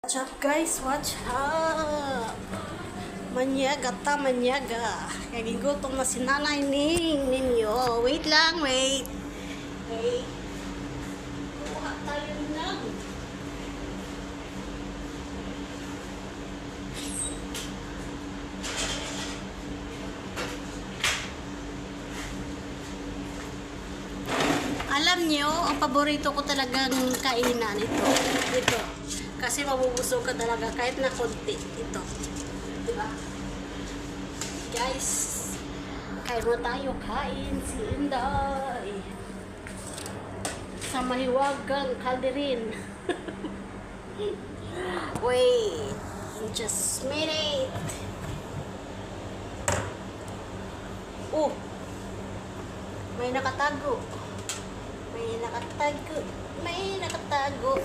What's up guys? What's up? Manyaga ta, manyaga. Kagigutom na si Nanay Ning ninyo. Wait lang, wait. Okay. Kuha tayo ng alam nyo, ang paborito ko talagang kainan ito. Kasi mabubusog ka talaga kahit na konti. Ito. Diba? Guys, kain mo tayo. Kain si Inday. Sa mahiwagang kalderin. Wait. Just minute. Oh. May nakatago. May nakatago.